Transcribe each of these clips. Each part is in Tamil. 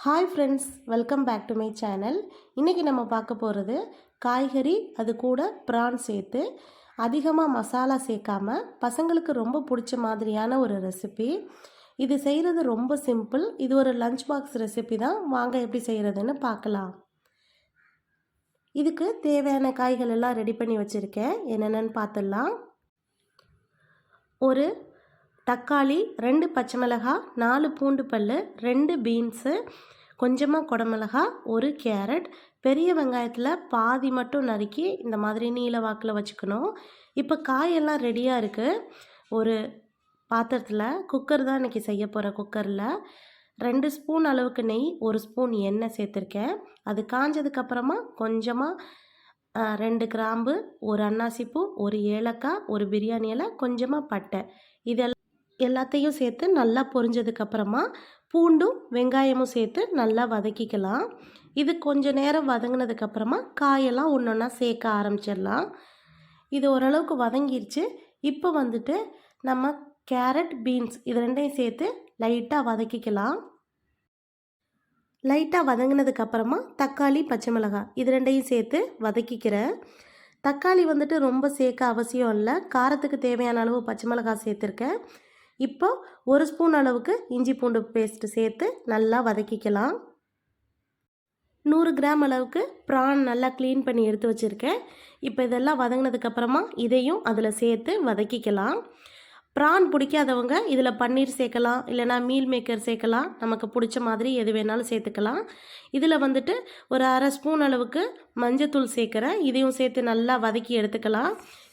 Hi friends, welcome back to my channel. இன்றைக்கி நம்ம பார்க்க போகிறது காய்கறி, அது கூட ப்ரான் சேர்த்து அதிகமாக மசாலா சேர்க்காம பசங்களுக்கு ரொம்ப பிடிச்ச மாதிரியான ஒரு ரெசிபி. இது செய்கிறது ரொம்ப சிம்பிள். இது ஒரு லஞ்ச் பாக்ஸ் ரெசிபி தான். வாங்க எப்படி செய்கிறதுன்னு பார்க்கலாம். இதுக்கு தேவையான காய்கள் எல்லாம் ரெடி பண்ணி வச்சுருக்கேன். என்னென்னு பார்த்துடலாம். ஒரு தக்காளி, 2 பச்சை மிளகாய், 4 பூண்டு பல், 2 பீன்ஸு, கொஞ்சமாக குடமிளகா, 1 கேரட், பெரிய வெங்காயத்தில் பாதி மட்டும் நறுக்கி இந்த மாதிரி நீல வாக்கில் வச்சுக்கணும். இப்போ காயெல்லாம் ரெடியாக இருக்குது. ஒரு பாத்திரத்தில் குக்கர் தான் இன்றைக்கி செய்ய போகிறேன். குக்கரில் 2 ஸ்பூன் அளவுக்கு நெய், 1 ஸ்பூன் எண்ணெய் சேர்த்துருக்கேன். அது காஞ்சதுக்கப்புறமா கொஞ்சமாக 2 கிராம்பு, 1 அன்னாசிப்பூ, 1 ஏலக்காய், 1 பிரியாணி இலை, கொஞ்சமாக பட்டை, இதெல்லாம் எல்லாத்தையும் சேர்த்து நல்லா பொரிஞ்சதுக்கப்புறமா பூண்டும் வெங்காயமும் சேர்த்து நல்லா வதக்கிக்கலாம். இது கொஞ்சம் நேரம் வதங்கினதுக்கப்புறமா காயெல்லாம் ஒன்று ஒன்றா சேர்க்க ஆரம்பிச்சிடலாம். இது ஓரளவுக்கு வதங்கிருச்சு. இப்போ வந்துட்டு நம்ம கேரட், பீன்ஸ் இது ரெண்டையும் சேர்த்து லைட்டாக வதக்கிக்கலாம். லைட்டாக வதங்கினதுக்கப்புறமா தக்காளி, பச்சை மிளகாய் இது ரெண்டையும் சேர்த்து வதக்கிக்கிறேன். தக்காளி வந்துட்டு ரொம்ப சேர்க்க அவசியம் இல்லை. காரத்துக்கு தேவையான அளவு பச்சை மிளகாய் சேர்த்துருக்கேன். இப்போ 1 ஸ்பூன் அளவுக்கு இஞ்சி பூண்டு பேஸ்ட்டு சேர்த்து நல்லா வதக்கிக்கலாம். 100 கிராம் அளவுக்கு ப்ரான் நல்லா க்ளீன் பண்ணி எடுத்து வச்சுருக்கேன். இப்போ இதெல்லாம் வதங்கினதுக்கப்புறமா இதையும் அதில் சேர்த்து வதக்கிக்கலாம். ப்ரான் பிடிக்காதவங்க இதில் பன்னீர் சேர்க்கலாம், இல்லைனா மீல் மேக்கர் சேர்க்கலாம். நமக்கு பிடிச்ச மாதிரி எது வேணாலும் சேர்த்துக்கலாம். இதில் வந்துட்டு ஒரு 1/2 ஸ்பூன் அளவுக்கு மஞ்சத்தூள் சேர்க்குறேன். இதையும் சேர்த்து நல்லா வதக்கி எடுத்துக்கலாம்.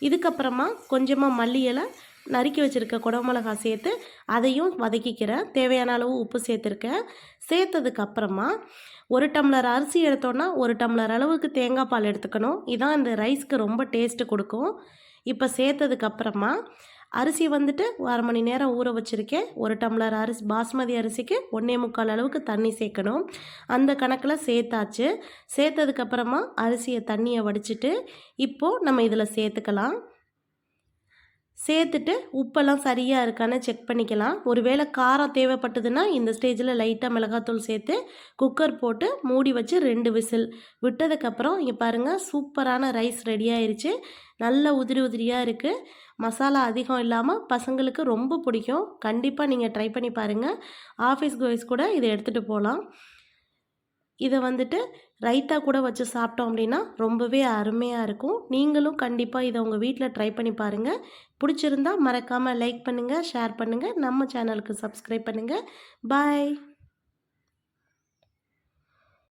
இதுக்கப்புறமா கொஞ்சமாக மல்லி இலை, நறுக்கி வச்சுருக்க குடமிளகாய் சேர்த்து அதையும் வதக்கிக்கிறேன். தேவையான அளவு உப்பு சேர்த்துருக்கேன். சேர்த்ததுக்கப்புறமா 1 டம்ளர் அரிசி எடுத்தோன்னா 1 டம்ளர் அளவுக்கு தேங்காய் பால் எடுத்துக்கணும். இதான் இந்த ரைஸ்க்கு ரொம்ப டேஸ்ட்டு கொடுக்கும். இப்போ சேர்த்ததுக்கப்புறமா அரிசி வந்துட்டு 1/2 மணி நேரம் ஊற வச்சுருக்கேன். 1 டம்ளர் அரிசி பாஸ்மதி அரிசிக்கு 1.25 அளவுக்கு தண்ணி சேர்க்கணும். அந்த கணக்கில் சேர்த்தாச்சு. சேர்த்ததுக்கப்புறமா அரிசியை தண்ணியை வடிச்சிட்டு இப்போது நம்ம இதில் சேர்த்துக்கலாம். சேர்த்துட்டு உப்பெல்லாம் சரியாக இருக்கான்னு செக் பண்ணிக்கலாம். ஒருவேளை காரம் தேவைப்பட்டதுன்னா இந்த ஸ்டேஜில் லைட்டாக மிளகாத்தூள் சேர்த்து குக்கர் போட்டு மூடி வச்சு 2 விசில் விட்டதுக்கப்புறம் இங்கே பாருங்கள், சூப்பரான ரைஸ் ரெடி ஆயிடுச்சு. நல்ல உதிரி உதிரியாக இருக்குது. மசாலா அதிகம் இல்லாமல் பசங்களுக்கு ரொம்ப பிடிக்கும். கண்டிப்பாக நீங்கள் ட்ரை பண்ணி பாருங்கள். ஆஃபீஸ் கோய்ஸ் கூட இதை எடுத்துகிட்டு போகலாம். இதை வந்துட்டு ரைத்தா கூட வச்சு சாப்பிட்டோம் அப்படின்னா ரொம்பவே அருமையாக இருக்கும். நீங்களும் கண்டிப்பாக இதை உங்கள் வீட்டில் ட்ரை பண்ணி பாருங்கள். பிடிச்சிருந்தா மறக்காமல் லைக் பண்ணுங்கள், ஷேர் பண்ணுங்கள், நம்ம சேனலுக்கு சப்ஸ்கிரைப் பண்ணுங்கள். பாய்.